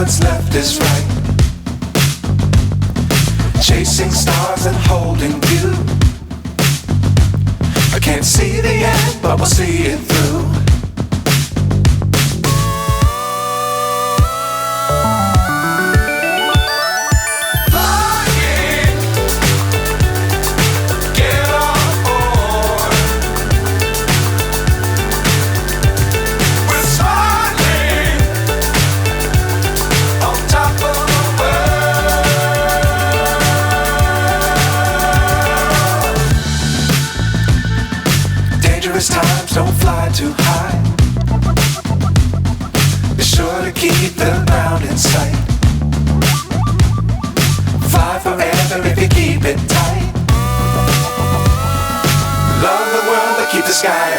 what's left is right. Chasing stars and holding you. I can't see the end, but we'll see it through. Times don't fly too high. Be sure to keep the ground in sight. Fly forever if you keep it tight. Love the world but keep the sky